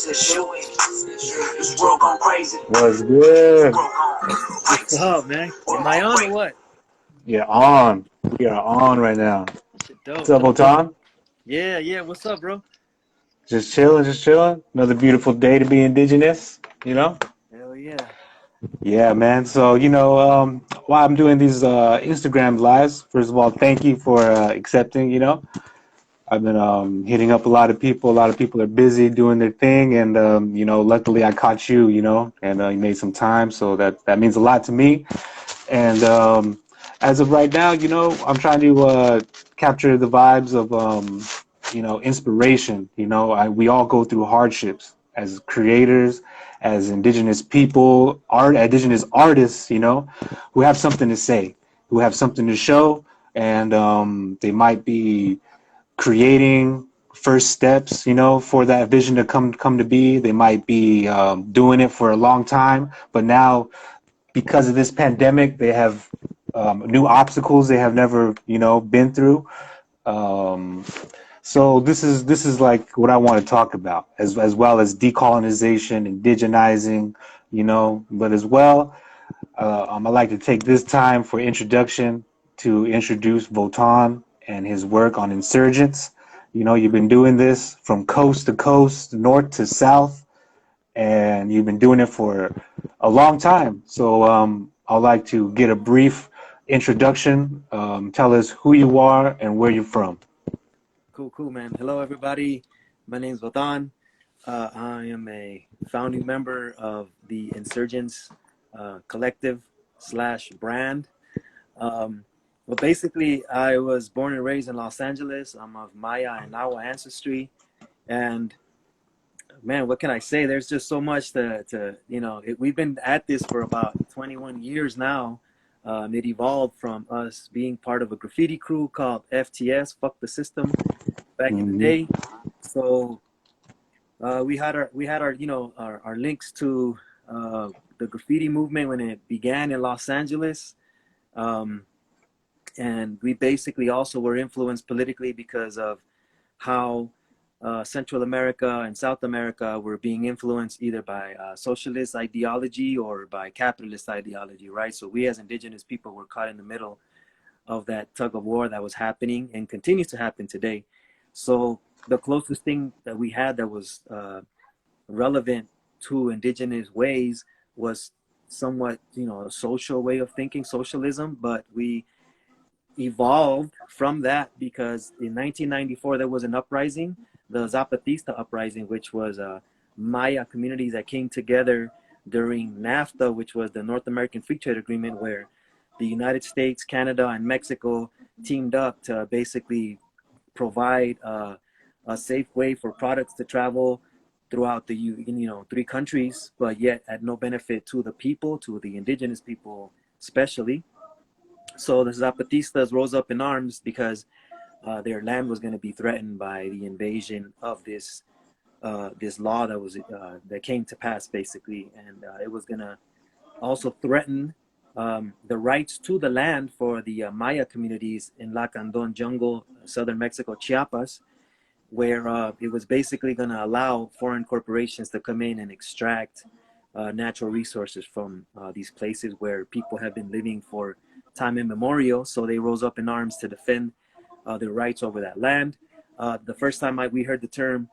What's good? What's up, man? Am I on or what? Yeah, on. We are on right now. What's Dope, up, dope, dope. Votan? Yeah. What's up, bro? Just chilling, just chilling. Another beautiful day to be indigenous, you know? Hell yeah. Yeah, man. So, while I'm doing these Instagram lives, first of all, thank you for accepting, I've been hitting up a lot of people. A lot of people are busy doing their thing. And, luckily I caught you, and you made some time. So that means a lot to me. And as of right now, I'm trying to capture the vibes of, inspiration. We all go through hardships as creators, as indigenous people, indigenous artists, who have something to say, who have something to show. And they might be creating first steps, for that vision to come to be. They might be doing it for a long time, but now because of this pandemic, they have new obstacles they have never, been through. Um, so this is like what I want to talk about, as well as decolonization, indigenizing, but as well, I'd like to take this time for introduction to introduce Votan and his work on insurgents. You've been doing this from coast to coast, north to south, and you've been doing it for a long time. So I'd like to get a brief introduction. Tell us who you are and where you're from. Cool, man. Hello, everybody. My name's Votan. I am a founding member of the Insurgents collective slash brand. Well, basically, I was born and raised in Los Angeles. I'm of Maya and Nahua ancestry. And man, what can I say? There's just so much we've been at this for about 21 years now. It evolved from us being part of a graffiti crew called FTS, Fuck the System, back in the Mm-hmm. day. So we had our links to the graffiti movement when it began in Los Angeles. Um, and we basically also were influenced politically because of how Central America and South America were being influenced either by socialist ideology or by capitalist ideology, right? So we as indigenous people were caught in the middle of that tug of war that was happening and continues to happen today. So the closest thing that we had that was relevant to indigenous ways was somewhat, a social way of thinking, socialism, but we evolved from that because in 1994 there was an uprising, the Zapatista Uprising, which was Maya communities that came together during NAFTA, which was the North American Free Trade Agreement, where the United States, Canada, and Mexico teamed up to basically provide a safe way for products to travel throughout the three countries, but yet at no benefit to the people, to the indigenous people especially. So the Zapatistas rose up in arms because their land was going to be threatened by the invasion of this law that came to pass basically, and it was going to also threaten the rights to the land for the Maya communities in Lacandon jungle, southern Mexico, Chiapas, where it was basically going to allow foreign corporations to come in and extract natural resources from these places where people have been living for time immemorial. So they rose up in arms to defend their rights over that land. The first time we heard the term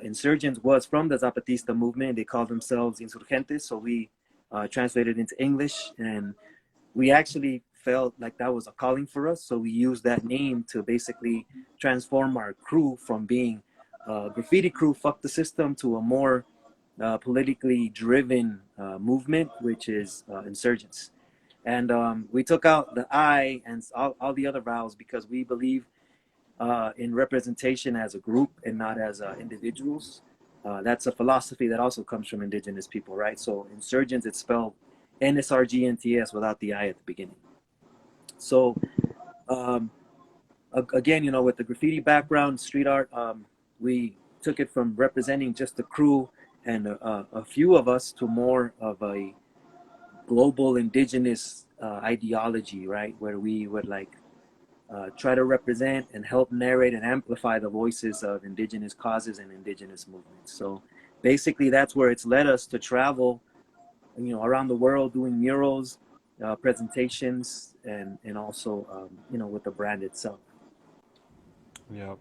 insurgents was from the Zapatista movement. They called themselves insurgentes. So we translated into English, and we actually felt like that was a calling for us. So we used that name to basically transform our crew from being a graffiti crew, fuck the system, to a more politically driven movement, which is insurgents. And we took out the I and all the other vowels because we believe in representation as a group and not as individuals. That's a philosophy that also comes from indigenous people, right? So insurgents, it's spelled NSRGNTS without the I at the beginning. So um, again, with the graffiti background, street art, we took it from representing just the crew and a few of us to more of a global indigenous ideology, right? Where we would try to represent and help narrate and amplify the voices of indigenous causes and indigenous movements. So basically that's where it's led us to travel, around the world doing murals, presentations, and also, with the brand itself. Yep.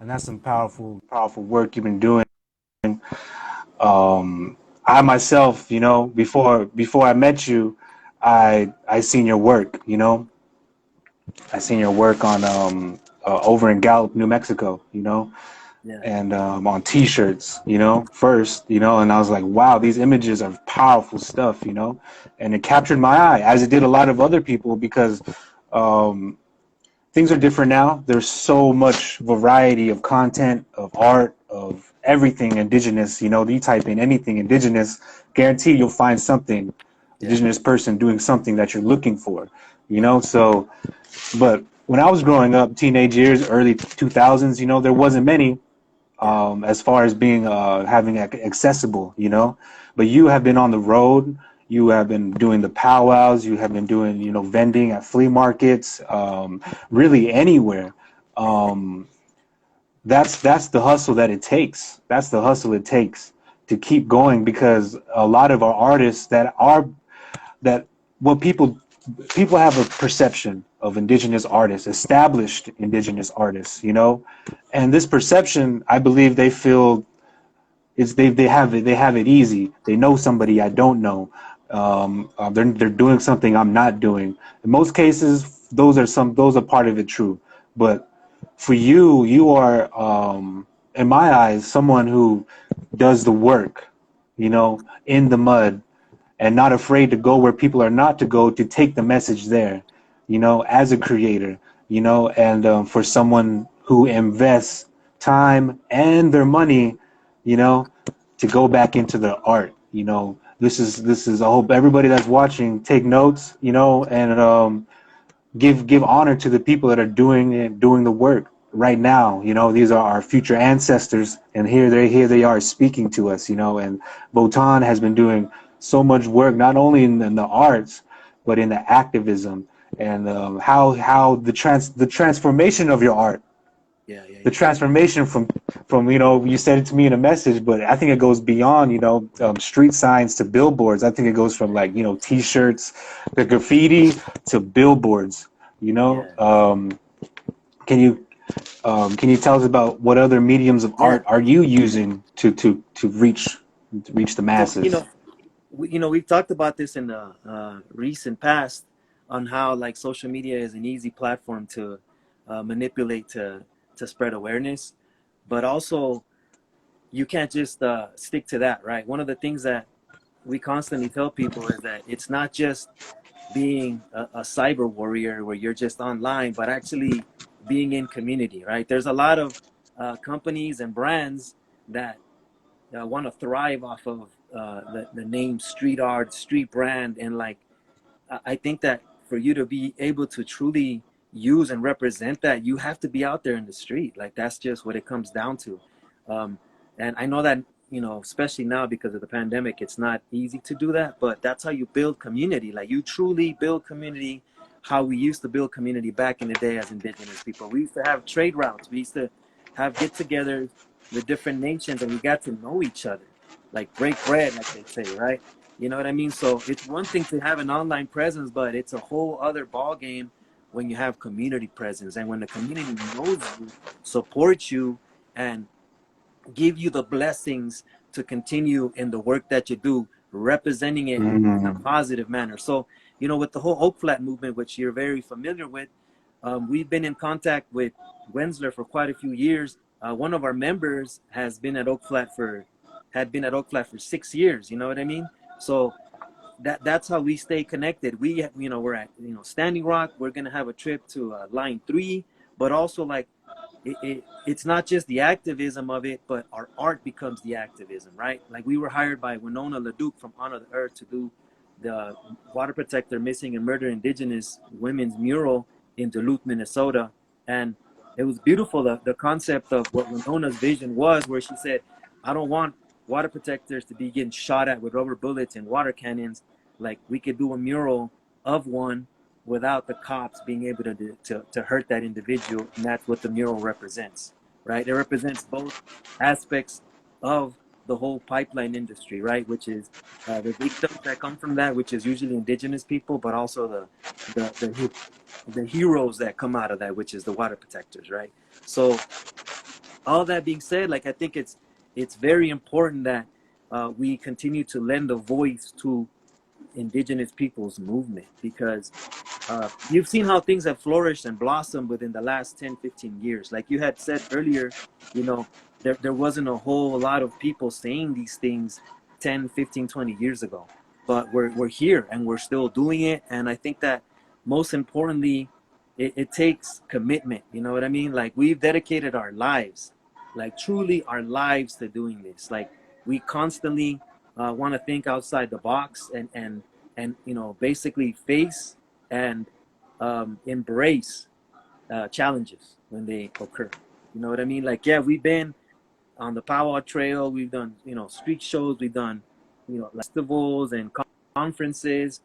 And that's some powerful work you've been doing. Um, I myself, before I met you, I seen your work. I seen your work on over in Gallup, New Mexico. Yeah, And on T-shirts. First, and I was like, wow, these images are powerful stuff. And it captured my eye, as it did a lot of other people, because um, things are different now. There's so much variety of content, of art, of everything indigenous. You type in anything indigenous, guarantee you'll find something yeah, indigenous person doing something that you're looking for. So, but when I was growing up, teenage years, early 2000s, there wasn't many yeah, as far as being having accessible. But you have been on the road. You have been doing the powwows. You have been doing vending at flea markets, really anywhere. Um, that's the hustle that it takes. That's the hustle it takes to keep going, because a lot of our artists that what people have a perception of indigenous artists, established indigenous artists, and this perception, I believe they feel is they have it easy. They know somebody I don't know. They're doing something I'm not doing. In most cases, those are part of it true, but for you, you are in my eyes someone who does the work, in the mud, and not afraid to go where people are not to go to take the message there, as a creator, and for someone who invests time and their money, you know, to go back into the art, this is I hope everybody that's watching take notes, and give honor to the people that are doing the work right now. These are our future ancestors, and here they are speaking to us. And Votan has been doing so much work, not only in the arts, but in the activism, and how the transformation of your art, yeah, yeah, the yeah, transformation from you said it to me in a message, but I think it goes beyond street signs to billboards. I think it goes from like t-shirts, the graffiti, to billboards. you know yeah, um can you tell us about what other mediums of yeah. art are you using to reach the So, masses? we've talked about this in the recent past, on how like social media is an easy platform to manipulate to spread awareness, but also you can't just stick to that, right? One of the things that we constantly tell people is that it's not just being a cyber warrior where you're just online, but actually being in community, right? There's a lot of companies and brands that want to thrive off of the name street art, street brand, and like I think that for you to be able to truly use and represent that, you have to be out there in the street. Like that's just what it comes down to. Um, and I know that, especially now because of the pandemic, it's not easy to do that, but that's how you build community. Like you truly build community how we used to build community back in the day as indigenous people. We used to have trade routes. We used to have get-togethers with different nations, and we got to know each other, like break bread, like they say, right? You know what I mean? So it's one thing to have an online presence, but it's a whole other ball game when you have community presence, and when the community knows you, supports you, and give you the blessings to continue in the work that you do, representing it in a Mm. positive manner. So, with the whole Oak Flat movement, which you're very familiar with, we've been in contact with Wensler for quite a few years. One of our members had been at Oak Flat for 6 years. You know what I mean? So that's how we stay connected. We're at Standing Rock. We're gonna have a trip to Line 3, but also like it's not just the activism of it, but our art becomes the activism, right? Like we were hired by Winona LaDuke from Honor the Earth to do the Water Protector Missing and Murdered Indigenous Women's mural in Duluth, Minnesota. And it was beautiful, the concept of what Winona's vision was, where she said, I don't want water protectors to be getting shot at with rubber bullets and water cannons. Like we could do a mural of one without the cops being able to hurt that individual, and that's what the mural represents, right? It represents both aspects of the whole pipeline industry, right? Which is the victims that come from that, which is usually indigenous people, but also the heroes that come out of that, which is the water protectors, right? So all that being said, like I think it's very important that we continue to lend a voice to indigenous people's movement, because you've seen how things have flourished and blossomed within the last 10, 15 years. Like you had said earlier, you know, there wasn't a whole lot of people saying these things 10, 15, 20 years ago. But we're here and we're still doing it. And I think that most importantly, it takes commitment. You know what I mean? Like we've dedicated our lives, like truly our lives to doing this. Like we constantly want to think outside the box and you know, basically face and embrace challenges when they occur. You know what I mean? Like, yeah, we've been on the powwow trail, we've done, you know, street shows, we've done, you know, festivals and conferences,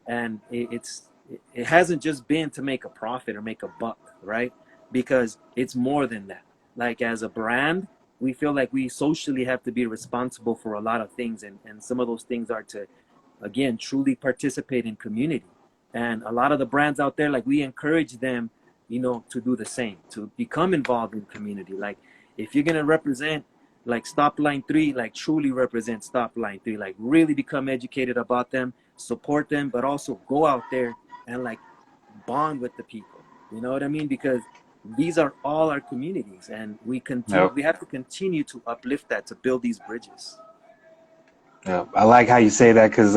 and it hasn't just been to make a profit or make a buck, right? Because it's more than that. Like as a brand, we feel like we socially have to be responsible for a lot of things, and some of those things are to, again, truly participate in community. And a lot of the brands out there, like we encourage them, you know, to do the same, to become involved in community. Like if you're gonna represent like Stop Line 3, like truly represent Stop Line 3, like really become educated about them, support them, but also go out there and like bond with the people. You know what I mean? Because these are all our communities, and Yep. we have to continue to uplift that, to build these bridges. Yeah, I like how you say that because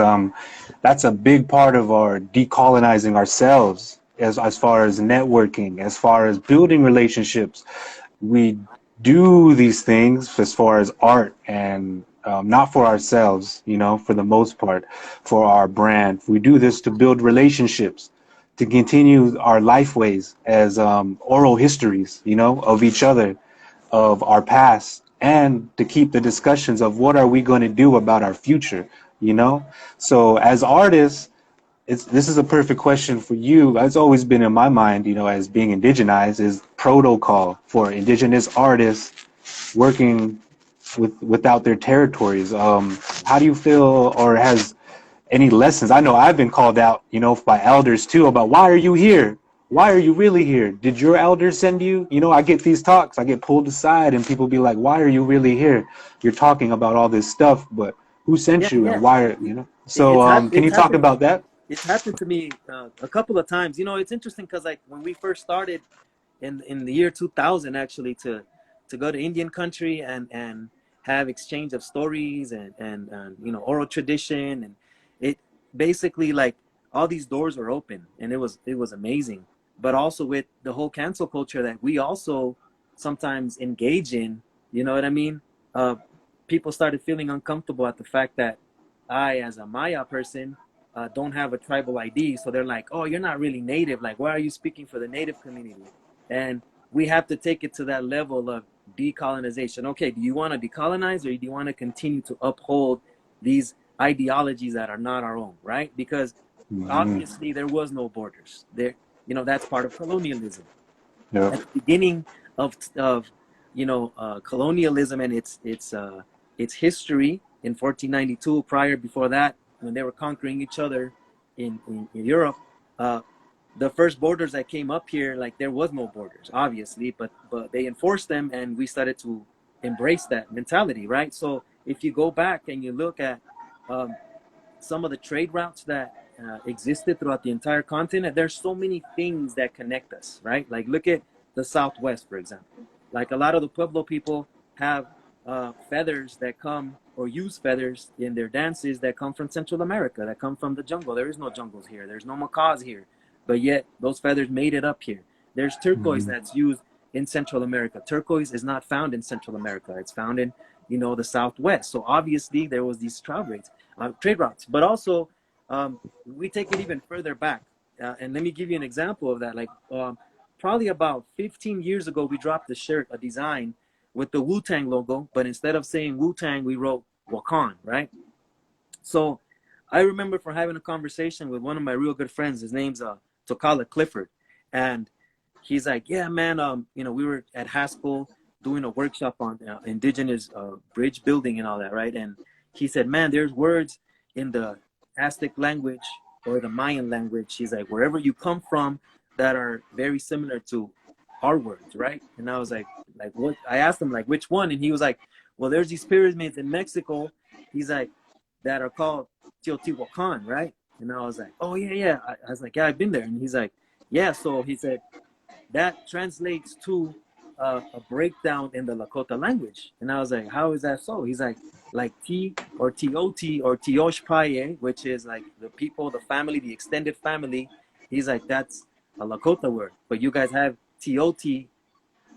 that's a big part of our decolonizing ourselves as far as networking, as far as building relationships. We do these things as far as art and not for ourselves, you know, for the most part, for our brand. We do this to build relationships, to continue our life ways as oral histories, you know, of each other, of our past, and to keep the discussions of what are we going to do about our future, you know. So as artists, this is a perfect question for you. It's always been in my mind, you know, as being indigenized, is protocol for indigenous artists working without their territories. How do you feel, or has any lessons? I know I've been called out, you know, by elders too, about why are you here? Why are you really here? Did your elders send you? You know, I get these talks, I get pulled aside, and people be like, why are you really here? You're talking about all this stuff, but who Yeah, sent you and yeah. why, you know? So can It's you talk happened. about that? It's happened to me a couple of times. You know, it's interesting because like when we first started in the year 2000, actually, to go to Indian country and have exchange of stories and you know, oral tradition, and it basically like all these doors were open, and it was amazing. But also with the whole cancel culture that we also sometimes engage in, you know what I mean? Uh, People started feeling uncomfortable at the fact that I, as a Maya person, don't have a tribal ID. So they're like, oh, you're not really native. Like, why are you speaking for the native community? And we have to take it to that level of decolonization. Okay, do you want to decolonize, or do you want to continue to uphold these ideologies that are not our own, right? Because Mhm. obviously there was no borders. There, you know, that's part of colonialism. Yeah. At the beginning of you know, colonialism and its history in 1492. Prior, before that, when they were conquering each other in Europe, uh, the first borders that came up here, like there was no borders, obviously, but they enforced them, and we started to embrace that mentality, right? So if you go back and you look at um, some of the trade routes that existed throughout the entire continent, there's so many things that connect us, right? Like look at the Southwest, for example. Like a lot of the Pueblo people have feathers that come, or use feathers in their dances, that come from Central America, that come from the jungle. There is no jungles here. There's no macaws here, but yet those feathers made it up here. There's turquoise Mhm. that's used in Central America. Turquoise is not found in Central America. It's found in, you know, the Southwest. So obviously there was these trade routes, but also we take it even further back. And let me give you an example of that. Like probably about 15 years ago, we dropped a shirt, a design with the Wu-Tang logo, but instead of saying Wu-Tang, we wrote Wakan, right? So I remember for having a conversation with one of my real good friends. His name's Tokala Clifford, and he's like, "Yeah, man, you know, we were at Haskell doing a workshop on indigenous bridge building and all that, right? And he said, man, there's words in the Aztec language or the Mayan language. He's like, wherever you come from, that are very similar to our words, right? And I was like what? I asked him like which one, and he was like, well, there's these pyramids in Mexico. He's like that are called Teotihuacan, right? And I was like, oh yeah, yeah. I was like, yeah, I've been there. And he's like, yeah. So he said that translates to a breakdown in the Lakota language. And I was like, how is that so? He's like T or T-O-T or Tioshpaye, which is like the people, the family, the extended family. He's like, that's a Lakota word. But you guys have T-O-T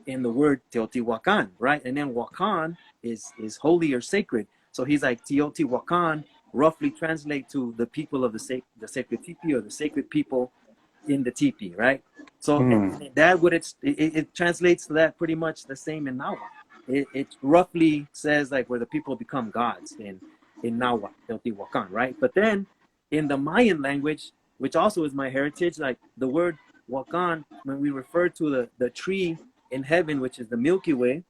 in the word Teotihuacan, right? And then Wakan is holy or sacred. So he's like, Teotihuacan roughly translate to the people of the sacred teepee or the sacred people in the teepee, right? So and that what it translates to that pretty much the same in Nahuatl. It roughly says like where the people become gods in Nahuatl, Teotihuacan, right? But then in the Mayan language, which also is my heritage, like the word Wakan, when we refer to the tree in heaven, which is the Milky Way,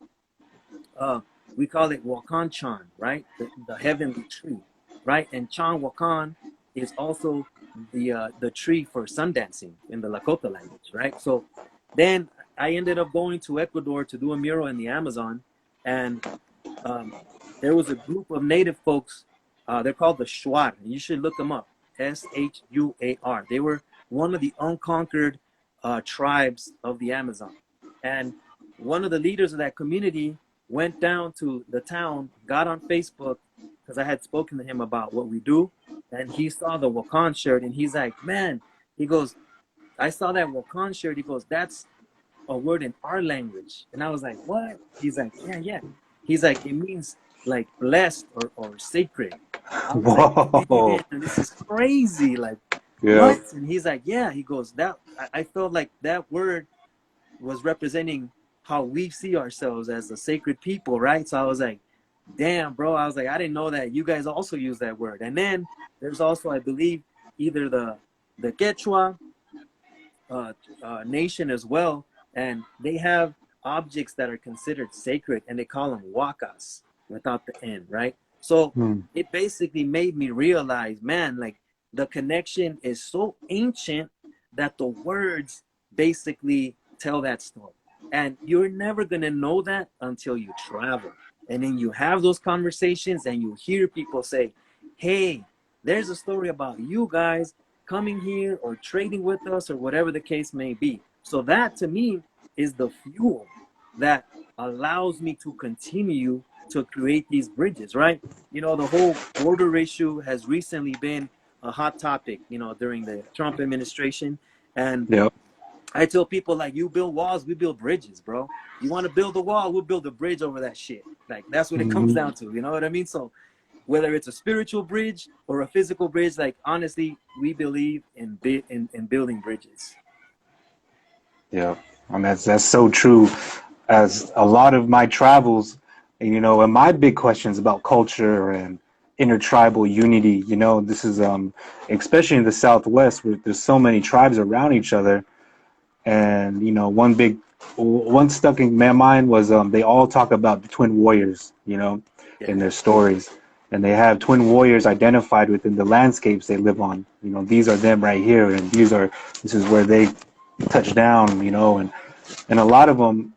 we call it Wakan Chan, right? The heavenly tree, right? And Chan Wakan is also the tree for sun dancing in the Lakota language, right? So then I ended up going to Ecuador to do a mural in the Amazon, and there was a group of native folks. They're called the Shuar. You should look them up. Shuar. They were one of the unconquered tribes of the Amazon, and one of the leaders of that community went down to the town, got on Facebook because I had spoken to him about what we do, and he saw the Wakan shirt, and he's like, man, he goes, I saw that Wakan shirt. He goes, that's a word in our language. And I was like, what? He's like, yeah, yeah. He's like, it means like blessed or sacred. I was Whoa. like, man, this is crazy. Like, Yeah. what? And he's like, yeah. He goes, that I felt like that word was representing how we see ourselves as a sacred people, right? So I was like, damn, bro. I was like, I didn't know that you guys also use that word. And then there's also, I believe, either the Quechua nation as well, and they have objects that are considered sacred, and they call them wakas without the N, right? So it basically made me realize, man, like the connection is so ancient that the words basically tell that story. And you're never going to know that until you travel. And then you have those conversations and you hear people say, hey, there's a story about you guys coming here or trading with us or whatever the case may be. So that to me is the fuel that allows me to continue to create these bridges, right? You know, the whole border issue has recently been a hot topic, you know, during the Trump administration. And Yep. I tell people, like, you build walls, we build bridges, bro. You want to build a wall, we'll build a bridge over that shit. Like, that's what it comes down to, you know what I mean? So whether it's a spiritual bridge or a physical bridge, like, honestly, we believe in building bridges. Yeah, and that's so true. As a lot of my travels, you know, and my big questions about culture and intertribal unity, you know, this is especially in the Southwest where there's so many tribes around each other, and you know, one stuck in my mind was they all talk about the twin warriors, you know, in their stories, and they have twin warriors identified within the landscapes they live on. You know, these are them right here, and this is where they touch down, you know, and a lot of them,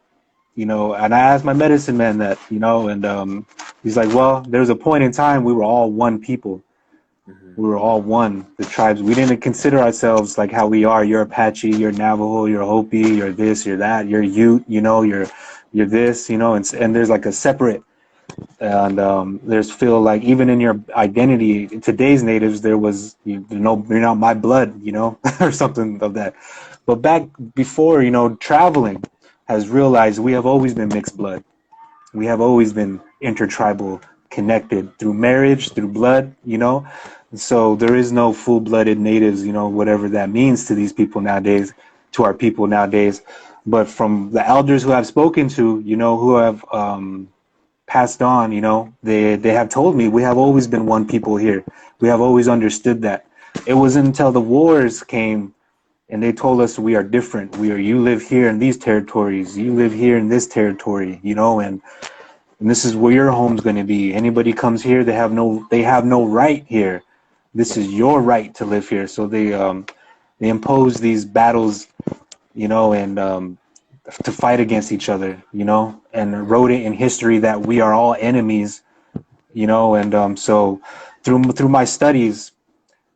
you know, and I asked my medicine man that, you know, and he's like, well, there's a point in time we were all one people. We were all one, the tribes. We didn't consider ourselves like how we are. You're Apache, you're Navajo, you're Hopi, you're this, you're that, you're Ute, you know, you're this, you know, and there's like a separate, and there's feel like even in your identity, in today's natives, there was, you know, you're not my blood, you know, or something of that. But back before, you know, traveling has realized we have always been mixed blood. We have always been intertribal, connected through marriage, through blood, you know. So there is no full-blooded natives, you know, whatever that means to these people nowadays, to our people nowadays. But from the elders who I've spoken to, you know, who have passed on, you know, they have told me we have always been one people here. We have always understood that. It wasn't until the wars came and they told us we are different. You live here in these territories, you live here in this territory, you know, and this is where your home's going to be. Anybody comes here, they have no right here. This Yeah. is your right to live here. So they impose these battles, you know, and to fight against each other, you know, and wrote it in history that we are all enemies, you know, and so through my studies,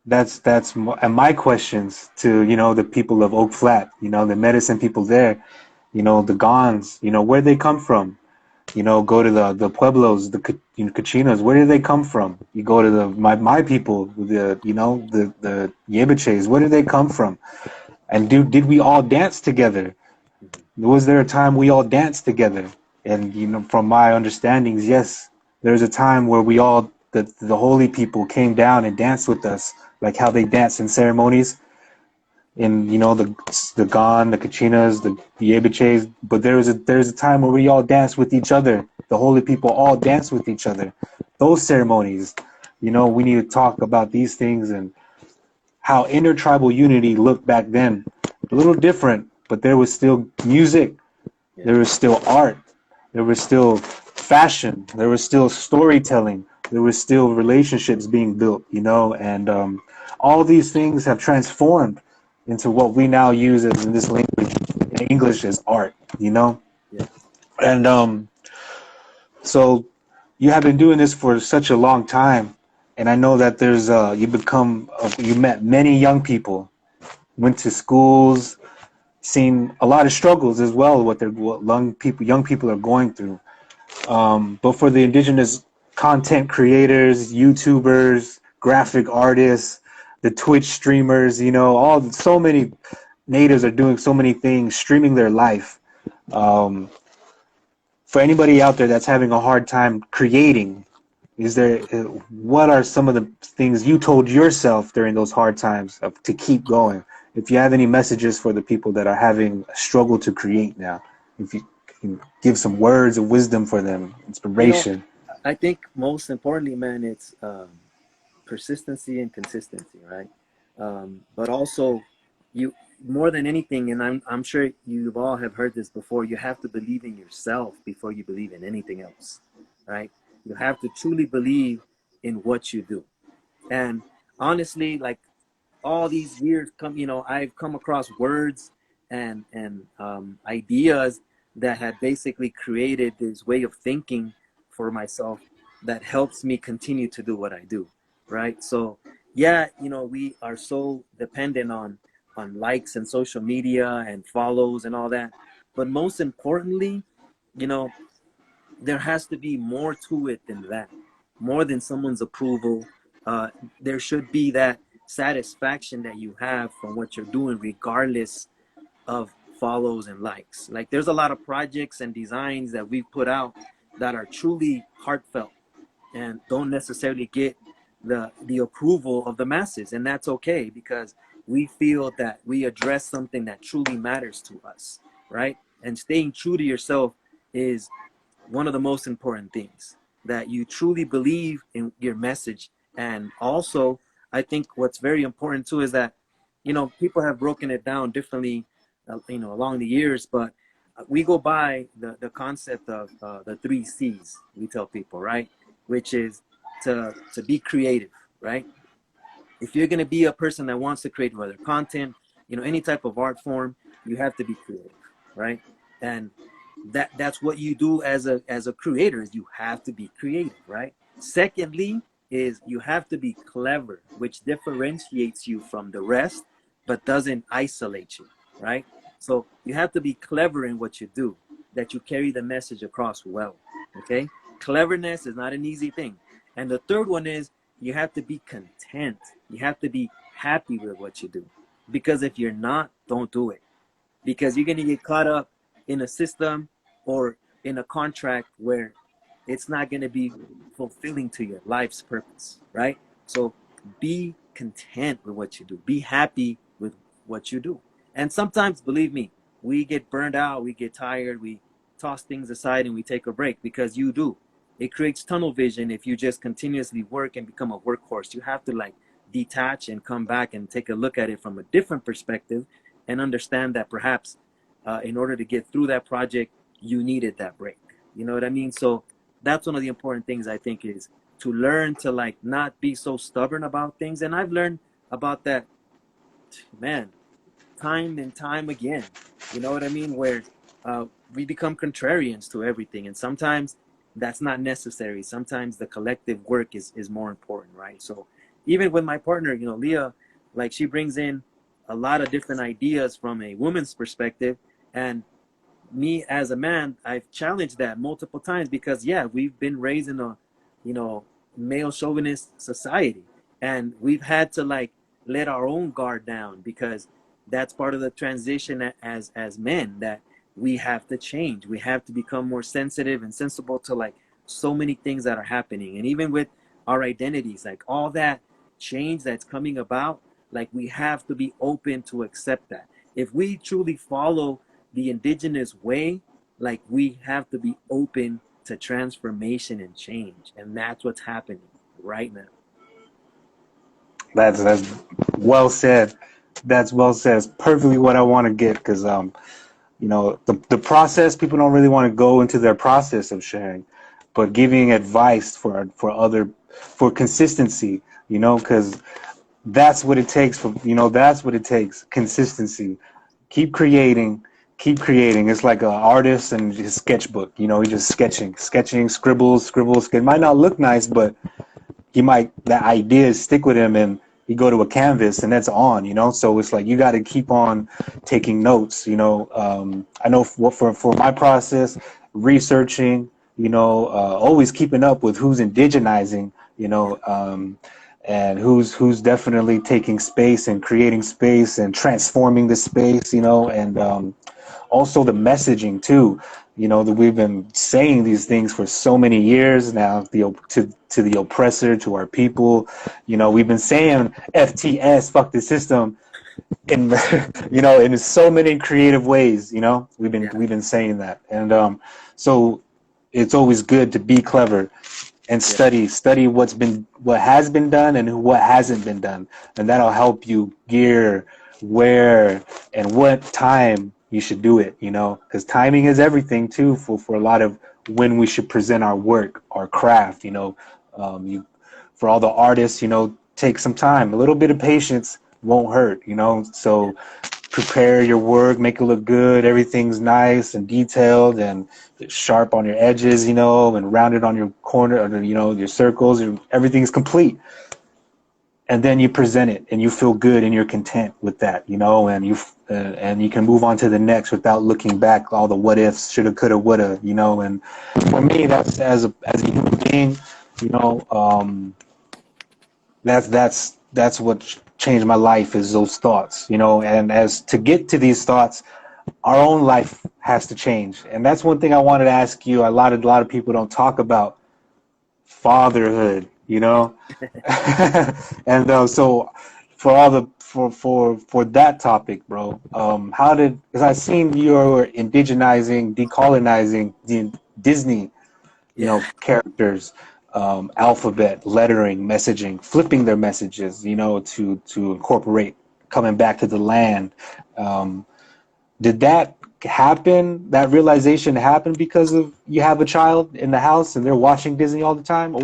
and my questions to, you know, the people of Oak Flat, you know, the medicine people there, you know, the Gons, you know, where they come from. You know, go to the pueblos, you know, Cachinas. Where did they come from? You go to my people, the Yebiches. Where did they come from? And did we all dance together? Mhm. Was there a time we all danced together? And you know, from my understandings, yes, there's a time where the holy people came down and danced with us, like how they dance in ceremonies in, you know, the Gan, the Kachinas, the Yebiches. But there's a time where we all dance with each other. The holy people all dance with each other. Those ceremonies, you know, we need to talk about these things and how intertribal unity looked back then. A little different, but there was still music, Yeah. there was still art, there was still fashion, there was still storytelling, there was still relationships being built, you know, and all these things have transformed into what we now use as in this language, in English, as art, you know. Yeah. And so you have been doing this for such a long time, and I know that you met many young people, went to schools, seen a lot of struggles as well, what young people are going through. But for the indigenous content creators, YouTubers, graphic artists, the Twitch streamers, you know, so many natives are doing so many things, streaming their life. Um, for anybody out there that's having a hard time creating, what are some of the things you told yourself during those hard times to keep going? If you have any messages for the people that are having a struggle to create now, if you can give some words of wisdom for them, You know, inspiration. I think most importantly, man, it's persistency and consistency, right? But also, you more than anything, and I'm sure you all have heard this before. You have to believe in yourself before you believe in anything else, right? You have to truly believe in what you do. And honestly, like all these years, I've come across words and ideas that had basically created this way of thinking for myself that helps me continue to do what I do, right? So yeah, we are so dependent on likes and social media and follows and all that, but most importantly, you know there has to be more to it than that, more than someone's approval. uh, there should be that satisfaction that you have from what you're doing regardless of follows and likes. Like there's a lot of projects and designs that we've put out that are truly heartfelt and don't necessarily get the approval of the masses, and that's okay because we feel that we address something that truly matters to us, right? And staying true to yourself is one of the most important things, that you truly believe in your message. And also, I think what's very important too is that people have broken it down differently along the years, but we go by the concept of the three C's. We tell people, right, which is to be creative, right? If you're going to be a person that wants to create, whether content, any type of art form, you have to be creative, right? And that's what you do as a creator, is you have to be creative, right? Secondly, is you have to be clever, which differentiates you from the rest but doesn't isolate you, right? So you have to be clever in what you do, that you carry the message across well. Okay, cleverness is not an easy thing. And the third one is you have to be content. You have to be happy with what you do, because if you're not, don't do it, because you're going to get caught up in a system or in a contract where it's not going to be fulfilling to your life's purpose, right? So be content with what you do. Be happy with what you do. And sometimes, believe me, we get burned out, we get tired, we toss things aside and we take a break, because you do. It creates tunnel vision if you just continuously work and become a workhorse. You have to like detach and come back and take a look at it from a different perspective and understand that perhaps in order to get through that project, you needed that break. You know what I mean? So that's one of the important things I think is to learn to like not be so stubborn about things. And I've learned about that, man, time and time again. You know what I mean? Where we become contrarians to everything, and sometimes that's not necessary. Sometimes the collective work is more important, right? So even with my partner, you know, Leah, like she brings in a lot of different ideas from a woman's perspective, and me as a man, I've challenged that multiple times because yeah, we've been raised in a, you know, male chauvinist society, and we've had to like let our own guard down because that's part of the transition as men, that we have to change. We have to become more sensitive and sensible to like so many things that are happening, and even with our identities, like all that change that's coming about, like we have to be open to accept that. If we truly follow the indigenous way, like we have to be open to transformation and change, and that's what's happening right now. That's well said. That's well said. It's perfectly what I want to get because you know, the process, people don't really want to go into their process of sharing, but giving advice for consistency, you know, because that's what it takes for, you know, that's what it takes, consistency. Keep creating, keep creating. It's like an artist and his sketchbook, you know, he's just sketching, scribbles. It might not look nice, but he might, that ideas stick with him, and you go to a canvas and that's on, you know. So it's like you got to keep on taking notes, you know. I know for my process, researching, you know, always keeping up with who's indigenizing, you know, and who's definitely taking space and creating space and transforming the space, you know. And also the messaging too, you know, that we've been saying these things for so many years now, to the oppressor, to our people, you know, we've been saying FTS, fuck the system, in you know, in so many creative ways, you know, Yeah, we've been saying that. And so it's always good to be clever and yeah, study what has been done and what hasn't been done, and that'll help you gear where and what time you should do it, you know, because timing is everything too for a lot of when we should present our work, our craft, you know. You For all the artists, you know, take some time, a little bit of patience won't hurt, you know. yeah. So prepare your work, make it look good, everything's nice and detailed and sharp on your edges, you know, and rounded on your corner, or, you know, your circles, everything's complete. And then you present it and you feel good and you're content with that, you know, and you can move on to the next without looking back, all the what ifs, shoulda, coulda, woulda, you know. And for me, that's as a human being, you know, that's what changed my life, is those thoughts, you know. And as to get to these thoughts, our own life has to change, and that's one thing I wanted to ask you. A lot of people don't talk about fatherhood, you know. And so for all the for that topic, bro, how did, because I seen you're indigenizing, decolonizing the Disney, you Yeah. know, characters, alphabet, lettering, messaging, flipping their messages, you know, to incorporate coming back to the land. Um, did that happen? That realization happen because of you have a child in the house and they're watching Disney all the time, or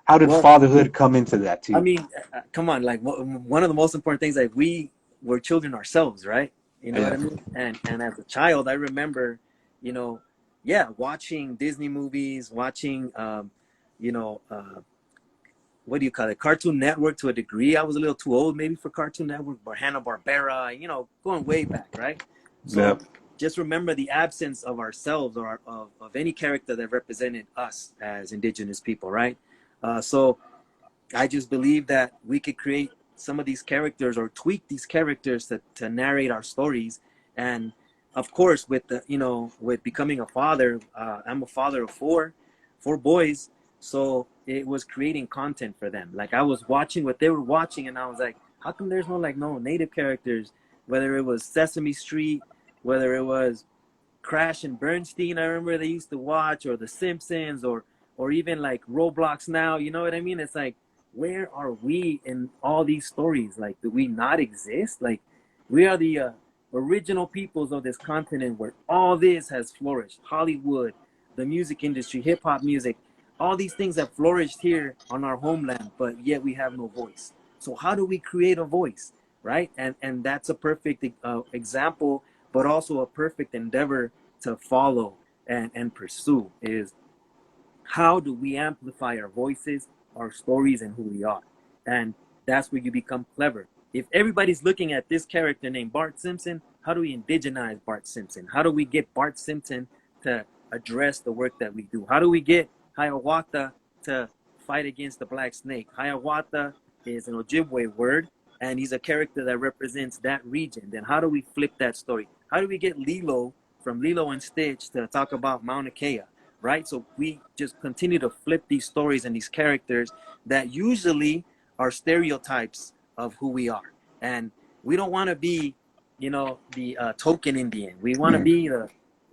how did Well, fatherhood come into that I too? mean, come on, like one of the most important things, like we were children ourselves, right? You know what Yeah, I mean? And as a child, I remember, you know, yeah, watching Disney movies, watching, you know, what do you call it? Cartoon Network to a degree. I was a little too old maybe for Cartoon Network, but Hanna Barbera, you know, going way back, right? yeah, So just remember the absence of ourselves, or of any character that represented us as indigenous people, right? So I just believe that we could create some of these characters or tweak these characters to narrate our stories. And of course, with the, you know, with becoming a father, I'm a father of four boys. So it was creating content for them. Like I was watching what they were watching, and I was like, how come there's no native characters? Whether it was Sesame Street, whether it was Crash and Bernstein, I remember they used to watch, or The Simpsons, or even like Roblox now. You know what I mean? It's like, where are we in all these stories? Like, do we not exist? Like, We are the original peoples of this continent where all this has flourished. Hollywood, the music industry, hip hop music, all these things have flourished here on our homeland, but yet we have no voice. So how do we create a voice, right? And that's a perfect example, but also a perfect endeavor to follow and pursue is how do we amplify our voices, our stories, and who we are? And that's where you become clever. If everybody's looking at this character named Bart Simpson, how do we indigenize Bart Simpson? How do we get Bart Simpson to address the work that we do? How do we get Hiawatha to fight against the black snake? Hiawatha is an Ojibwe word, and he's a character that represents that region. Then how do we flip that story? How do we get Lilo from Lilo and Stitch to talk about Mauna Kea? Right? So we just continue to flip these stories and these characters that usually are stereotypes of who we are. And we don't want to be, the token Indian. We want to be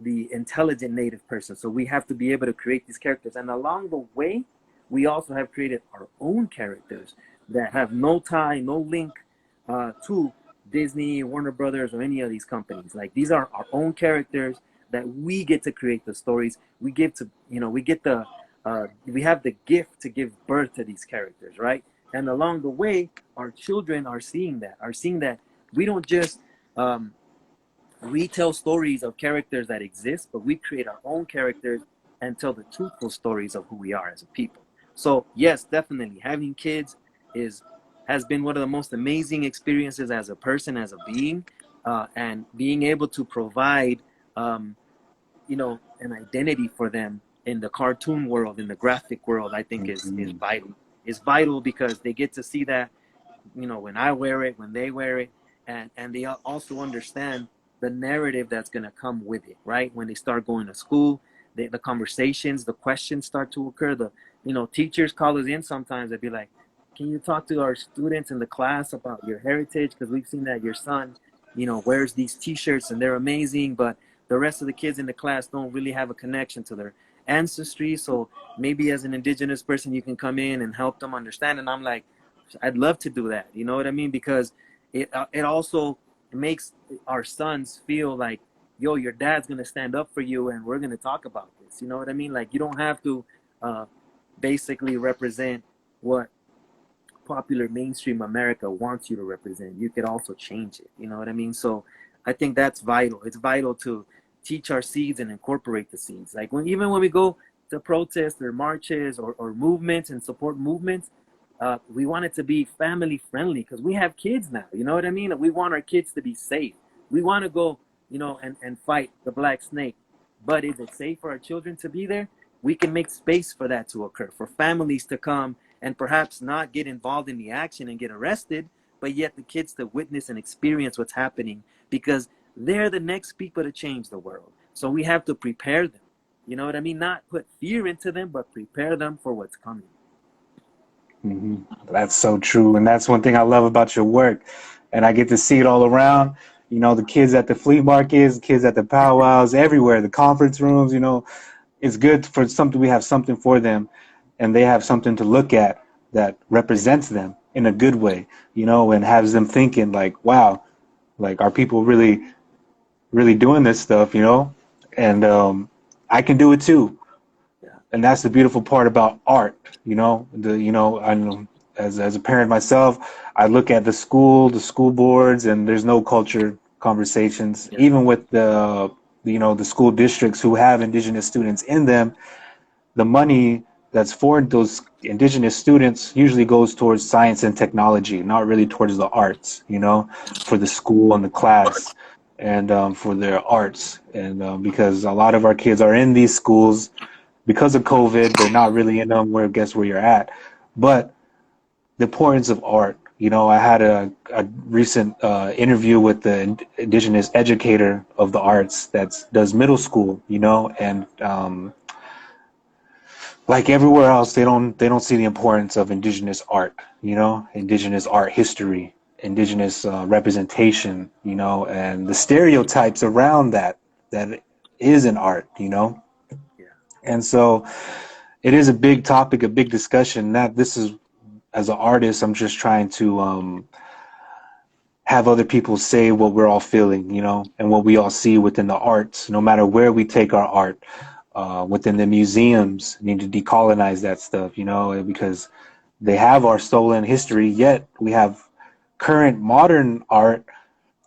the intelligent native person. So we have to be able to create these characters. And along the way, we also have created our own characters that have no tie, no link to Disney, Warner Brothers, or any of these companies. Like these are our own characters that we get to create the stories. We get to, we have the gift to give birth to these characters, right? And along the way, our children are seeing that we don't just retell stories of characters that exist, but we create our own characters and tell the truthful stories of who we are as a people. So yes, definitely having kids has been one of the most amazing experiences as a person, as a being, and being able to provide an identity for them in the cartoon world, in the graphic world, I think is vital. It's vital because they get to see that, when I wear it, when they wear it, and they also understand the narrative that's going to come with it, right? When they start going to school, the conversations, the questions start to occur. Teachers call us in sometimes. They'd be like, can you talk to our students in the class about your heritage? Because we've seen that your son, wears these T-shirts and they're amazing, but the rest of the kids in the class don't really have a connection to their ancestry. So maybe as an indigenous person, you can come in and help them understand. And I'm like, I'd love to do that. You know what I mean? Because it also makes our sons feel like, yo, your dad's going to stand up for you and we're going to talk about this. You know what I mean? Like you don't have to basically represent what popular mainstream America wants you to represent. You could also change it. You know what I mean? So I think that's vital. It's vital to teach our seeds and incorporate the seeds. Like even when we go to protests or marches or movements and support movements, we want it to be family friendly because we have kids now. You know what I mean? We want our kids to be safe. We want to go, and fight the black snake. But is it safe for our children to be there? We can make space for that to occur, for families to come and perhaps not get involved in the action and get arrested, but yet the kids to witness and experience what's happening because they're the next people to change the world. So we have to prepare them. You know what I mean? Not put fear into them, but prepare them for what's coming. Hmm. That's so true. And that's one thing I love about your work. And I get to see it all around. The kids at the flea markets, kids at the powwows, everywhere, the conference rooms, it's good for something. We have something for them and they have something to look at that represents them in a good way, and has them thinking like, wow, like, are people really, really doing this stuff, And I can do it too. Yeah. And that's the beautiful part about art, I as a parent myself, I look at the school boards, and there's no culture conversations, Yeah. even with the school districts who have indigenous students in them. The money that's for those indigenous students usually goes towards science and technology, not really towards the arts, for the school and the class and for their arts. And because a lot of our kids are in these schools because of COVID, they're not really in them where guess where you're at. But the importance of art, I had a recent interview with the indigenous educator of the arts that does middle school, and like everywhere else, they don't see the importance of indigenous art, indigenous art history, indigenous representation, and the stereotypes around that is an art, Yeah. and so it is a big topic, a big discussion. That this is, as an artist, I'm just trying to have other people say what we're all feeling, and what we all see within the arts, no matter where we take our art. Within the museums, need to decolonize that stuff, because they have our stolen history, yet we have current modern art,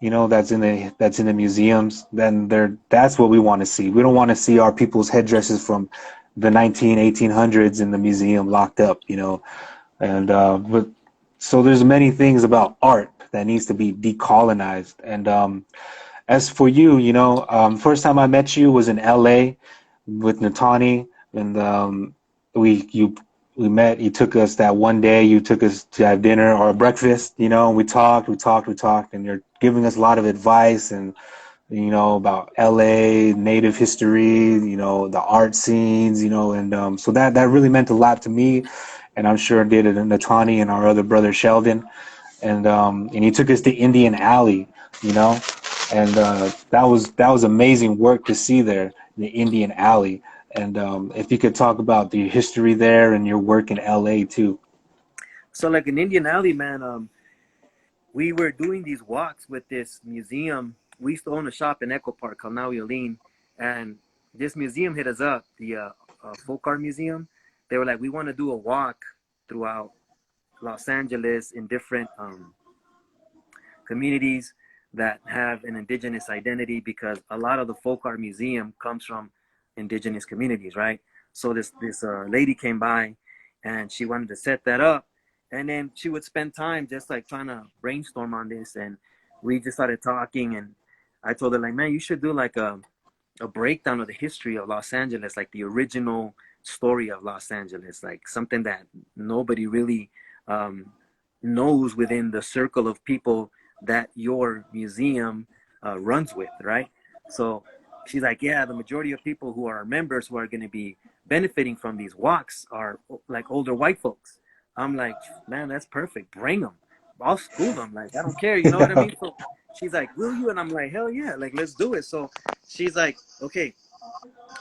that's in the museums. Then that's what we want to see. We don't want to see our people's headdresses from the 1800s in the museum locked up, and but so there's many things about art that needs to be decolonized. And as for you, first time I met you was in LA with Natani, and we you we met. You took us that one day. You took us to have dinner or breakfast, and we talked, and you're giving us a lot of advice and about LA, native history, the art scenes, and so that really meant a lot to me, and I'm sure it did to Natani and our other brother Sheldon, and he took us to Indian Alley, you know, and that was amazing work to see there, the Indian Alley, and if you could talk about the history there and your work in LA too. So like in Indian Alley, man, we were doing these walks with this museum. We used to own a shop in Echo Park called Now Yolene, and this museum hit us up, the folk art museum. They were like, we want to do a walk throughout Los Angeles in different communities that have an indigenous identity, because a lot of the folk art museum comes from indigenous communities, right? So this lady came by, and she wanted to set that up, and then she would spend time just like trying to brainstorm on this, and we just started talking, and I told her like, man, you should do like a breakdown of the history of Los Angeles, like the original story of Los Angeles, like something that nobody really um, knows within the circle of people that your museum runs with, right? So she's like, yeah, the majority of people who are members who are going to be benefiting from these walks are like older white folks. I'm like, man, that's perfect. Bring them. I'll school them. Like, I don't care. You know what I mean? So she's like, will you? And I'm like, hell yeah. Like, let's do it. So she's like, okay,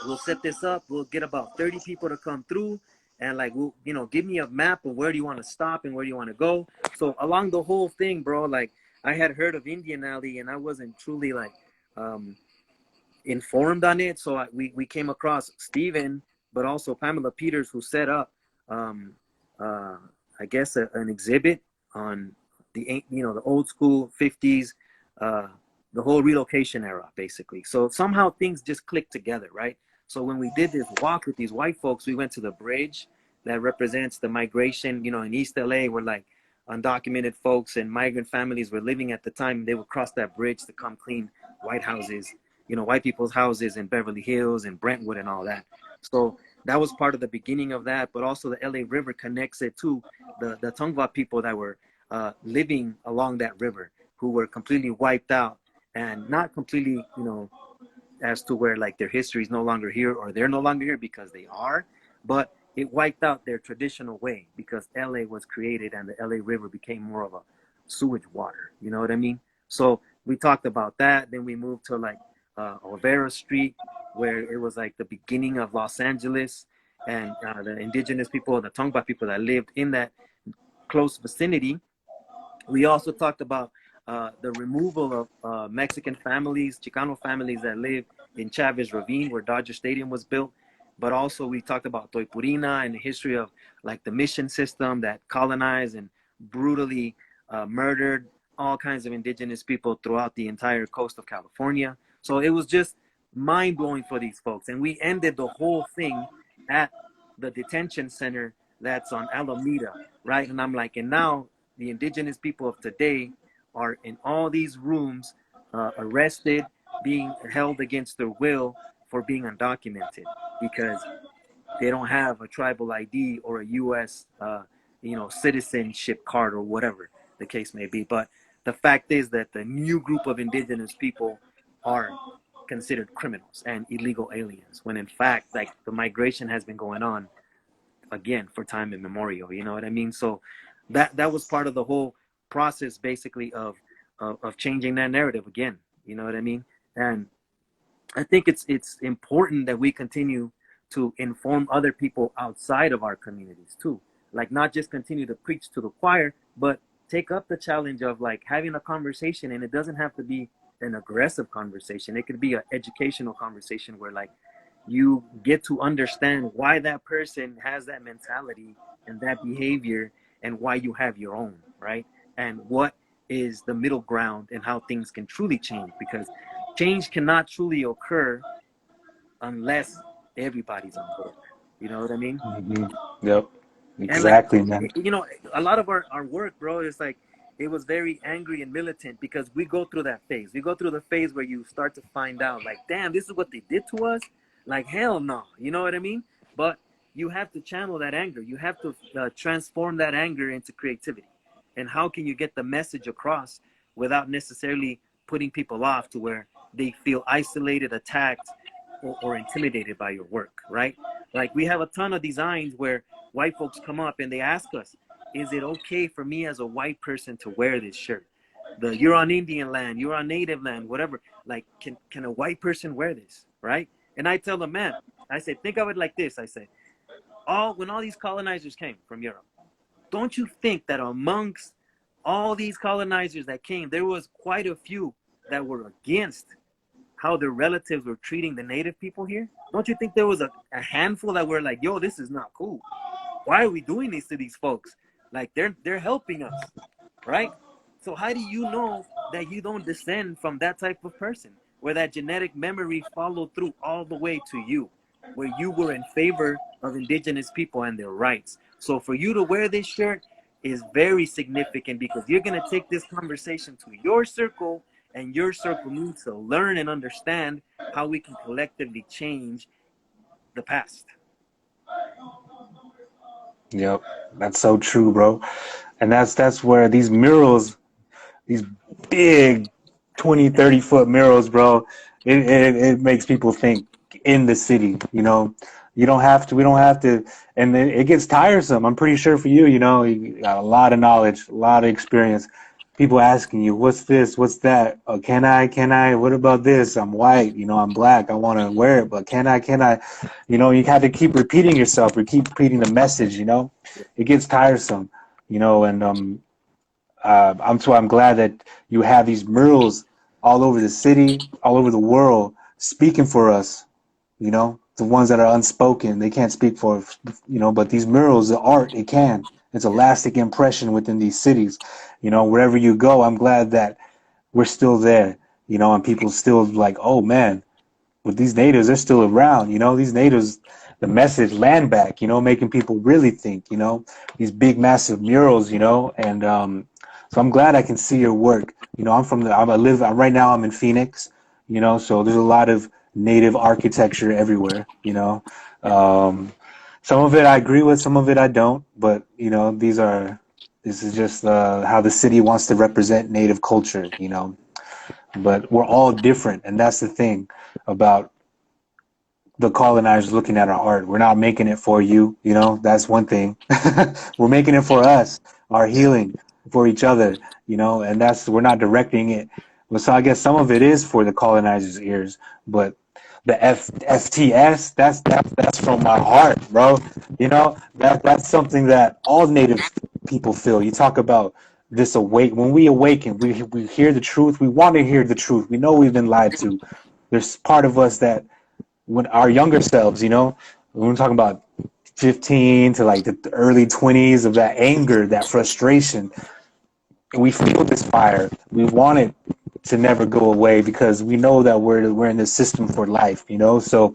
we'll set this up. We'll get about 30 people to come through, and like, we'll, give me a map of where do you want to stop and where do you want to go. So along the whole thing, bro, like I had heard of Indian Alley and I wasn't truly like um, informed on it. So we came across Steven, but also Pamela Peters, who set up, um, uh, I guess, an exhibit on the old school 50s, uh, the whole relocation era, basically. So somehow things just clicked together, right? So when we did this walk with these white folks, we went to the bridge that represents the migration, in East LA, where like undocumented folks and migrant families were living at the time. They would cross that bridge to come clean white houses, white people's houses in Beverly Hills and Brentwood and all that. So that was part of the beginning of that. But also the LA River connects it to the Tongva people that were living along that river, who were completely wiped out, and not completely, as to where like their history is no longer here, or they're no longer here because they are, but it wiped out their traditional way because LA was created and the LA River became more of a sewage water. You know what I mean? So we talked about that. Then we moved to like Olvera Street, where it was like the beginning of Los Angeles, and the indigenous people, the Tongva people that lived in that close vicinity. We also talked about the removal of Mexican families, Chicano families that live in Chavez Ravine, where Dodger Stadium was built. But also we talked about Toypurina and the history of like the mission system that colonized and brutally murdered all kinds of indigenous people throughout the entire coast of California. So it was just mind blowing for these folks. And we ended the whole thing at the detention center that's on Alameda, right? And I'm like, and now the indigenous people of today are in all these rooms, arrested, being held against their will for being undocumented because they don't have a tribal ID or a U.S. Citizenship card or whatever the case may be. But the fact is that the new group of indigenous people are considered criminals and illegal aliens, when in fact, like, the migration has been going on again for time immemorial. You know what I mean? So that was part of the whole process, basically, of changing that narrative again. You know what I mean? And I think it's important that we continue to inform other people outside of our communities too. Like, not just continue to preach to the choir, but take up the challenge of like having a conversation, and it doesn't have to be an aggressive conversation. It could be an educational conversation where like you get to understand why that person has that mentality and that behavior, and why you have your own, right? And what is the middle ground, and how things can truly change, because change cannot truly occur unless everybody's on board. You know what I mean? Yep. And like, Exactly, man. you know, a lot of our work, bro, is like, it was very angry and militant, because we go through that phase. We go through the phase where you start to find out, like, damn, this is what they did to us. Like, hell no. You know what I mean? But you have to channel that anger. You have to transform that anger into creativity. And how can you get the message across without necessarily putting people off to where they feel isolated, attacked, or intimidated by your work, right? Like, we have a ton of designs where white folks come up and they ask us, is it okay for me as a white person to wear this shirt? You're on Indian land, you're on native land, whatever. Like, can a white person wear this, right? And I tell them, man, I say, think of it like this. I say, when all these colonizers came from Europe, don't you think that amongst all these colonizers that came, there was quite a few that were against how their relatives were treating the native people here? Don't you think there was a handful that were like, yo, this is not cool. Why are we doing this to these folks? Like, they're helping us, right? So how do you know that you don't descend from that type of person, where that genetic memory followed through all the way to you, where you were in favor of indigenous people and their rights? So for you to wear this shirt is very significant, because you're going to take this conversation to your circle, and your circle needs to learn and understand how we can collectively change the past. Yep. That's so true, bro. And that's where these murals, these big 20, 30-foot murals, bro, it makes people think in the city, you know. We don't have to, and it gets tiresome. I'm pretty sure for you, you know, you got a lot of knowledge, a lot of experience. People asking you, what's this? What's that? Oh, can I? What about this? I'm white, you know, I'm black. I want to wear it, but can I? You know, you have to keep repeating yourself, or keep repeating the message, you know. It gets tiresome, you know, and I'm glad that you have these murals all over the city, all over the world, speaking for us. You know, the ones that are unspoken, they can't speak for, you know, but these murals, the art, it can. It's a lasting impression within these cities. You know, wherever you go, I'm glad that we're still there. You know, and people still like, oh man, with these natives, they're still around. You know, these natives, the message, land back. You know, making people really think. You know, these big, massive murals. You know, and so I'm glad I can see your work. You know, right now I'm in Phoenix, you know, so there's a lot of native architecture everywhere, you know. Some of it I agree with, some of it I don't, but you know, this is just how the city wants to represent native culture, you know. But we're all different, and that's the thing about the colonizers looking at our art. We're not making it for you, you know, that's one thing. We're making it for us, our healing, for each other, you know, and we're not directing it. Well, so I guess some of it is for the colonizers' ears, but the FTS, that's from my heart, bro. You know, that's something that all native people feel. You talk about this when we awaken, we hear the truth. We want to hear the truth. We know we've been lied to. There's part of us that, when our younger selves, you know, when we're talking about 15 to like the early 20s, of that anger, that frustration, we feel this fire. We want it to never go away, because we know that we're in this system for life, you know. So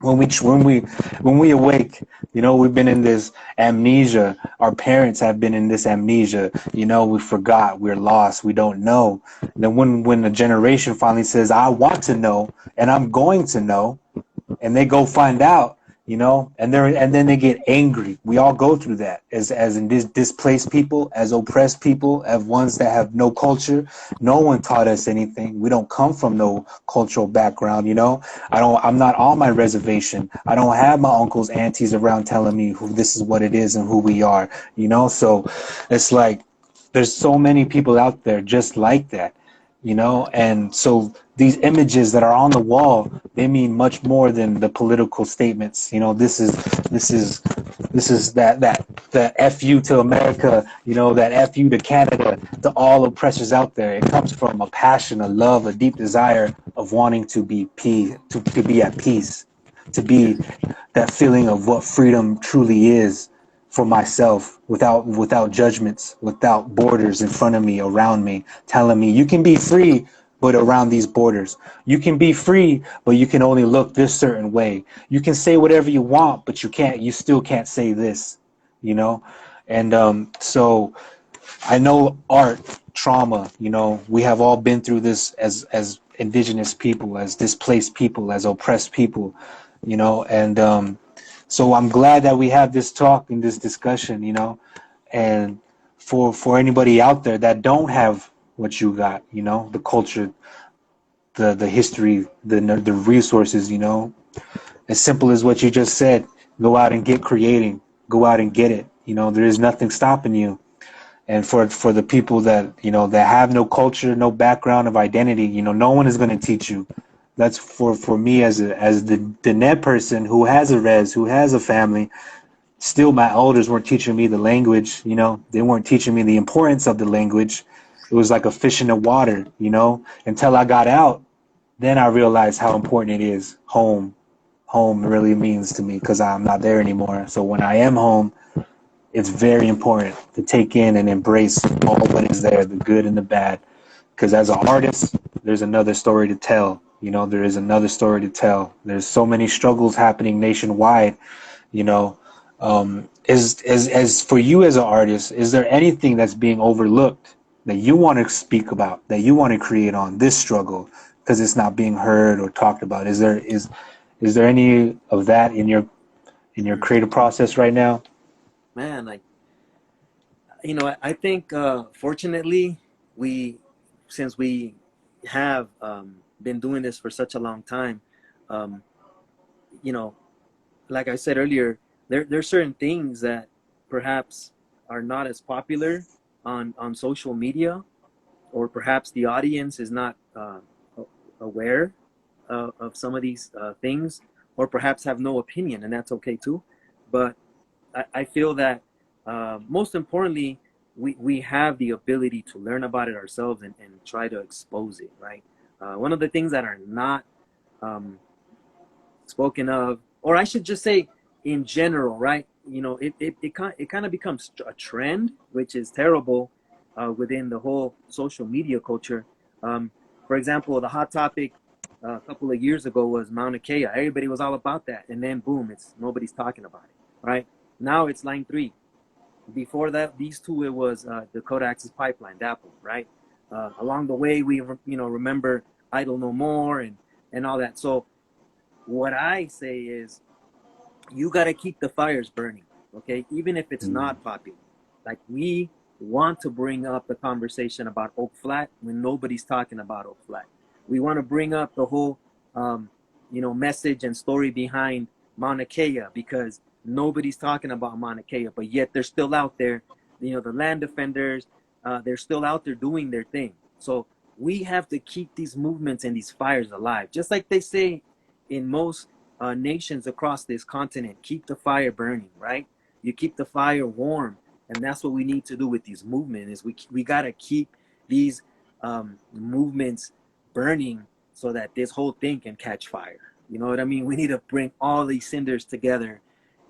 when we awake, you know, we've been in this amnesia. Our parents have been in this amnesia. You know, we forgot, we're lost, we don't know. And then when a generation finally says, I want to know, and I'm going to know, and they go find out, you know, and then they get angry. We all go through that as in displaced people, as oppressed people, as ones that have no culture. No one taught us anything. We don't come from no cultural background, you know. I'm not on my reservation. I don't have my uncles, aunties around telling me who this is, what it is, and who we are, you know. So it's like there's so many people out there just like that, you know. And so these images that are on the wall, they mean much more than the political statements. You know, this is that the fu to America, you know, that fu to Canada, to all oppressors out there. It comes from a passion, a love, a deep desire of wanting to be peace, to be at peace, to Yeah. be that feeling of what freedom truly is for myself, without judgments, without borders in front of me, around me, telling me you can be free, but around these borders. You can be free, but you can only look this certain way. You can say whatever you want, but you still can't say this, you know? And so I know art, trauma, you know, we have all been through this as indigenous people, as displaced people, as oppressed people, you know. And so I'm glad that we have this talk and this discussion, you know. And for anybody out there that don't have what you got, you know, the culture, the history, the resources, you know, as simple as what you just said, go out and get creating, go out and get it. You know, there is nothing stopping you. And for the people that, you know, that have no culture, no background of identity, you know, no one is going to teach you. That's for me as the net person who has a res, who has a family. Still, my elders weren't teaching me the language. You know, they weren't teaching me the importance of the language. It was like a fish in the water, you know, until I got out. Then I realized how important it is. Home really means to me because I'm not there anymore. So when I am home, it's very important to take in and embrace all what is there, the good and the bad. Because as an artist, there's another story to tell. You know, there is another story to tell. There's so many struggles happening nationwide. You know, as for you as an artist, is there anything that's being overlooked that you want to speak about, that you want to create on this struggle because it's not being heard or talked about? Is there any of that in your Mm. creative process right now? Man, like, you know, I think fortunately we, since we have been doing this for such a long time, um, you know, like I said earlier, there's certain things that perhaps are not as popular on social media, or perhaps the audience is not aware of some of these things, or perhaps have no opinion, and that's okay too. But I feel that most importantly, we have the ability to learn about it ourselves and try to expose it, right? One of the things that are not um, spoken of, or I should just say in general, right? You know, it kind of becomes a trend, which is terrible within the whole social media culture. Um, for example, the hot topic a couple of years ago was Mauna Kea. Everybody was all about that, and then boom, it's nobody's talking about it, right? Now it's Line 3. Before that, these two, it was the Dakota Access Pipeline, DAPL, right? Along the way, we remember Idle No More and all that. So what I say is, you got to keep the fires burning, okay? Even if it's Mm. not popular. Like, we want to bring up the conversation about Oak Flat when nobody's talking about Oak Flat. We want to bring up the whole, message and story behind Mauna Kea because nobody's talking about Mauna Kea, but yet they're still out there. You know, the land defenders, they're still out there doing their thing. So we have to keep these movements and these fires alive. Just like they say in most nations across this continent, keep the fire burning, right? You keep the fire warm, and that's what we need to do with these movements. Is we gotta keep these movements burning so that this whole thing can catch fire. You know what I mean? We need to bring all these cinders together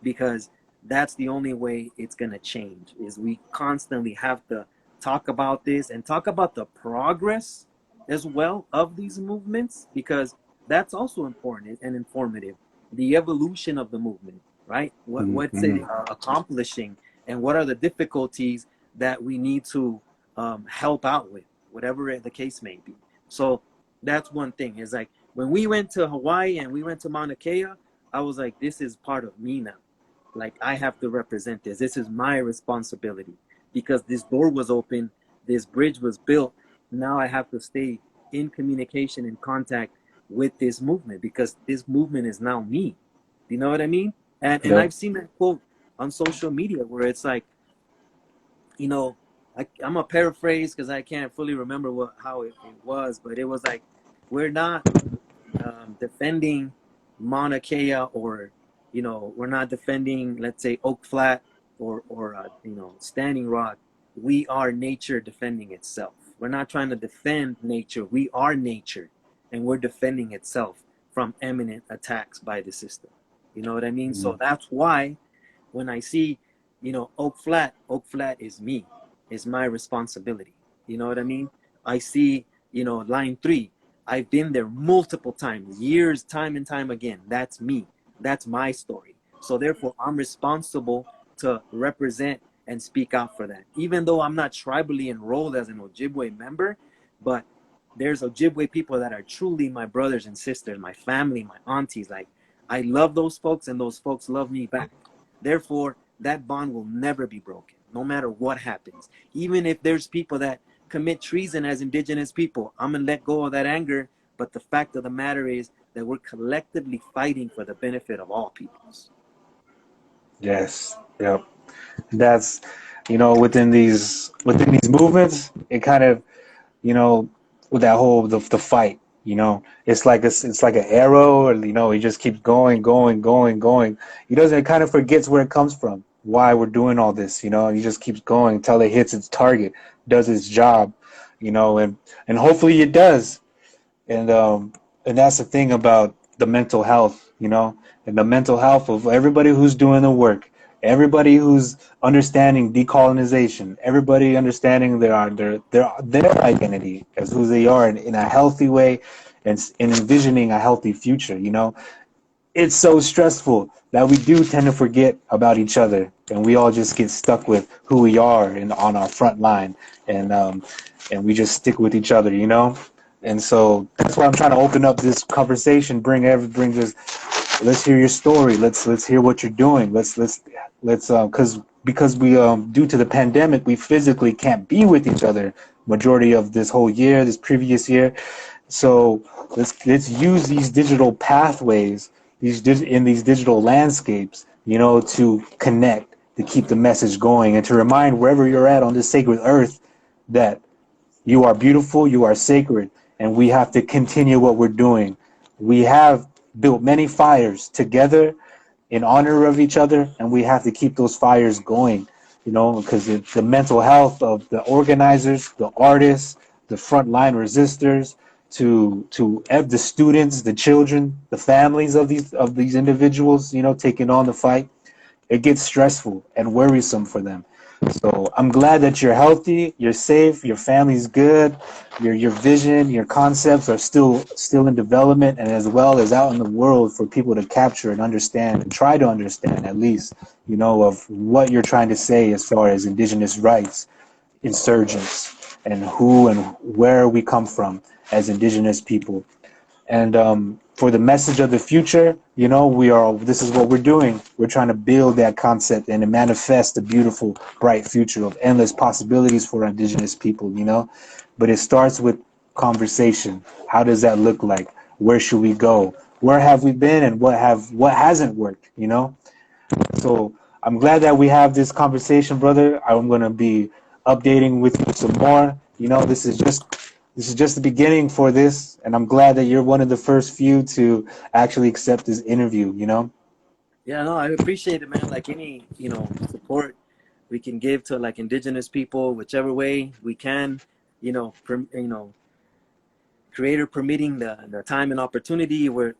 because that's the only way it's gonna change. Is we constantly have to talk about this and talk about the progress as well of these movements because that's also important and informative. The evolution of the movement, right? What's it Mhm. accomplishing, and what are the difficulties that we need to help out with, whatever the case may be. So that's one thing. Is like when we went to Hawaii and we went to Mauna Kea, I was like, this is part of me now. Like, I have to represent this. This is my responsibility because this door was open, this bridge was built. Now I have to stay in communication and contact with this movement because this movement is now me. Do you know what I mean? And Yep. I've seen that quote on social media where it's like, you know, I'm a paraphrase because I can't fully remember how it was, but it was like, we're not defending Mauna Kea, or we're not defending, let's say, Oak Flat, or Standing Rock. We are nature defending itself. We're not trying to defend nature. We are nature, and we're defending itself from imminent attacks by the system. You know what I mean? So that's why when I see, Oak Flat, Oak Flat is me. It's my responsibility. You know what I mean? I see, line 3. I've been there multiple times, years, time and time again. That's me. That's my story. So therefore, I'm responsible to represent and speak out for that. Even though I'm not tribally enrolled as an Ojibwe member, but there's Ojibwe people that are truly my brothers and sisters, my family, my aunties. Like, I love those folks, and those folks love me back. Therefore, that bond will never be broken, no matter what happens. Even if there's people that commit treason as indigenous people, I'm going to let go of that anger. But the fact of the matter is that we're collectively fighting for the benefit of all peoples. Yes. Yep. That's, within these movements, it kind of, with that whole the fight, it's like it's like an arrow, or it just keeps going, going, going, going. It kind of forgets where it comes from, why we're doing all this. It just keeps going until it hits its target, does its job, and hopefully it does. And that's the thing about the mental health, and the mental health of everybody who's doing the work, everybody who's understanding decolonization, everybody understanding their identity as who they are in a healthy way, and envisioning a healthy future. It's so stressful that we do tend to forget about each other, and we all just get stuck with who we are and on our front line, and we just stick with each other. And so that's why I'm trying to open up this conversation, bring this. Let's hear your story. Let's hear what you're doing. Because we due to the pandemic, we physically can't be with each other majority of this whole year, this previous year. So let's use these digital pathways, these digital landscapes, to connect, to keep the message going, and to remind wherever you're at on this sacred earth that you are beautiful, you are sacred, and we have to continue what we're doing. We have built many fires together in honor of each other, and we have to keep those fires going, because the mental health of the organizers, the artists, the frontline resistors, to the students, the children, the families of these individuals, taking on the fight, it gets stressful and worrisome for them. So I'm glad that you're healthy, you're safe, your family's good, your vision, your concepts are still in development, and as well as out in the world for people to capture and understand and try to understand at least, of what you're trying to say as far as indigenous rights, insurgents, and who and where we come from as indigenous people. And for the message of the future, this is what we're doing. We're trying to build that concept and to manifest a beautiful, bright future of endless possibilities for indigenous people, But it starts with conversation. How does that look like? Where should we go? Where have we been, and what hasn't worked, So I'm glad that we have this conversation, brother. I'm going to be updating with you some more. This is just the beginning for this, and I'm glad that you're one of the first few to actually accept this interview. Yeah, no, I appreciate it, man. Like, any, support we can give to, like, indigenous people, whichever way we can, creator permitting the time and opportunity, we're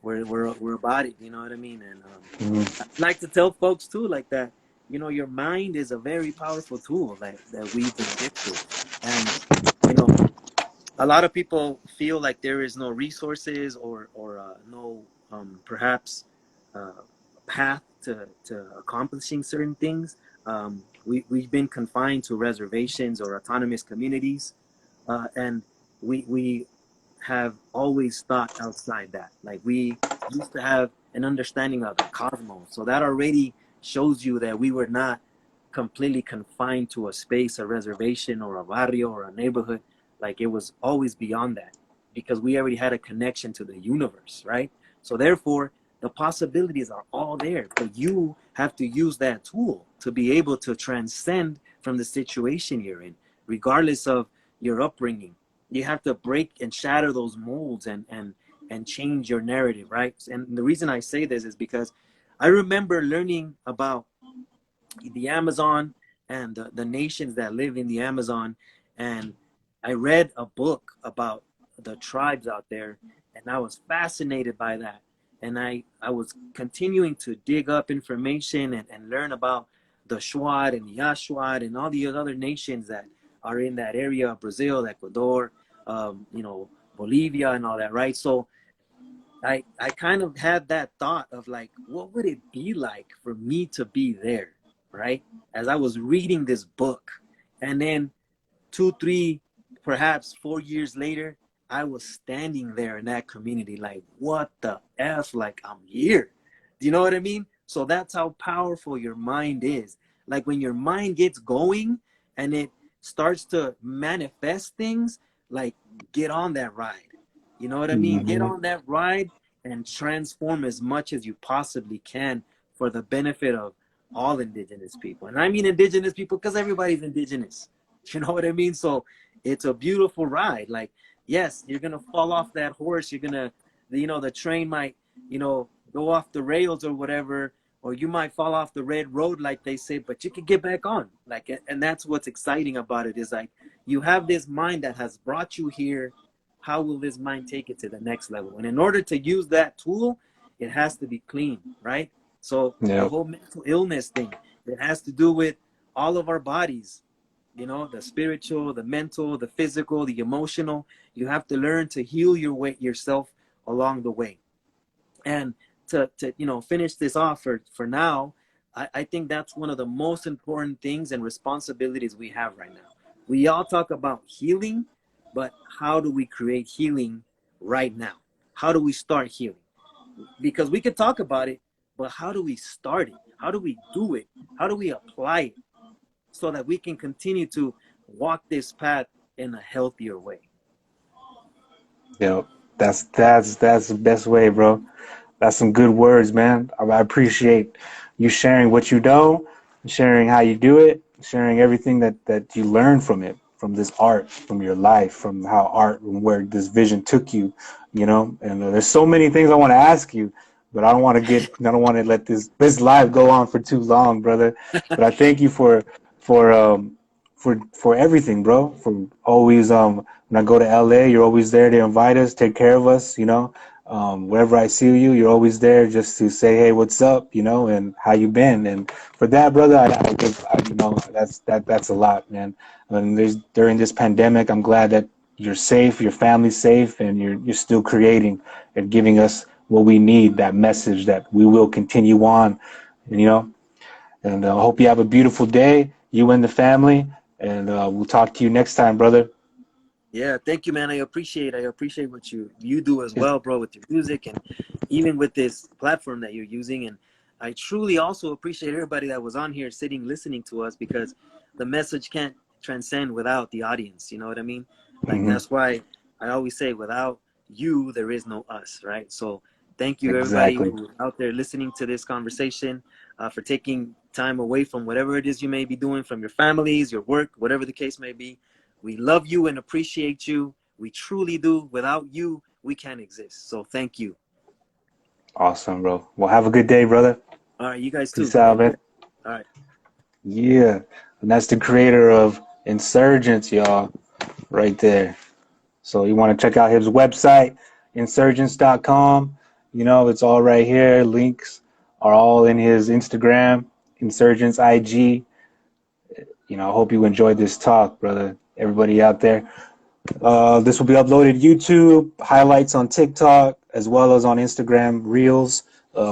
about it. You know what I mean? And Mhm. I'd like to tell folks too, like, that, your mind is a very powerful tool that we've been gifted. And, you know, a lot of people feel like there is no resources, or no perhaps path to accomplishing certain things. We've been confined to reservations or autonomous communities, and we have always thought outside that. Like, we used to have an understanding of the cosmos, so that already shows you that we were not completely confined to a space, a reservation, or a barrio, or a neighborhood. Like, it was always beyond that, because we already had a connection to the universe, right? So therefore, the possibilities are all there, but you have to use that tool to be able to transcend from the situation you're in. regardless of your upbringing. You have to break and shatter those molds and change your narrative, right? And the reason I say this is because I remember learning about the Amazon and the nations that live in the Amazon. And I read a book about the tribes out there, and I was fascinated by that. And I was continuing to dig up information and learn about the Shuar and the Ashuar and all the other nations that are in that area of Brazil, Ecuador, Bolivia and all that, right? So I kind of had that thought of like, what would it be like for me to be there, right? As I was reading this book. And then 2, 3, perhaps 4 years later, I was standing there in that community like, what the F? Like, I'm here. Do you know what I mean? So that's how powerful your mind is. Like when your mind gets going and it starts to manifest things, like get on that ride. You know what I mean? Get on that ride and transform as much as you possibly can for the benefit of all indigenous people. And I mean indigenous people because everybody's indigenous. You know what I mean? So it's a beautiful ride. Like, yes, you're going to fall off that horse. You're going to, the train might, go off the rails or whatever, or you might fall off the red road, like they say, but you can get back on. Like, and that's what's exciting about it is like, you have this mind that has brought you here. How will this mind take it to the next level? And in order to use that tool, it has to be clean, right? So the whole mental illness thing, it has to do with all of our bodies, the spiritual, the mental, the physical, the emotional. You have to learn to heal yourself along the way. And to finish this off for now, I think that's one of the most important things and responsibilities we have right now. We all talk about healing, but how do we create healing right now? How do we start healing? Because we could talk about it, but how do we start it? How do we do it? How do we apply it so that we can continue to walk this path in a healthier way? That's the best way, bro. That's some good words, man. I appreciate you sharing what you know, sharing how you do it, sharing everything that you learn from it, from this art, from your life, from how art and where this vision took you, And there's so many things I want to ask you, but I don't want to let this live go on for too long, brother. But I thank you for for everything, bro. For always when I go to LA, you're always there to invite us, take care of us, wherever I see you, you're always there just to say, hey, what's up, and how you been. And for that, brother, I think, that's a lot, man. And during this pandemic, I'm glad that you're safe, your family's safe, and you're still creating and giving us what we need, that message that we will continue on, and I hope you have a beautiful day, you and the family, and we'll talk to you next time, brother. Yeah, thank you, man. I appreciate what you do as well, bro, with your music and even with this platform that you're using. And I truly also appreciate everybody that was on here sitting, listening to us, because the message can't transcend without the audience. You know what I mean? Like, that's why I always say, without you, there is no us, right? So thank you, everybody Exactly. who's out there listening to this conversation, for taking time away from whatever it is you may be doing, from your families, your work, whatever the case may be. We love you and appreciate you. We truly do. Without you, we can't exist. So thank you. Awesome, bro. Well, have a good day, brother. All right, you guys too. Peace out, man. All right. Yeah. And that's the creator of Insurgents, y'all, right there. So you want to check out his website, insurgents.com. It's all right here. Links are all in his Instagram, Insurgents IG. I hope you enjoyed this talk, brother. Everybody out there. This will be uploaded YouTube, highlights on TikTok, as well as on Instagram Reels.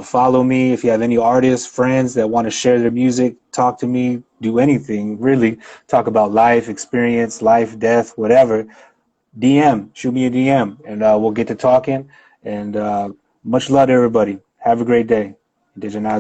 Follow me if you have any artists, friends that want to share their music. Talk to me. Do anything, really. Talk about life, experience, life, death, whatever. Shoot me a DM, and we'll get to talking. And much love to everybody. Have a great day. Indigenize.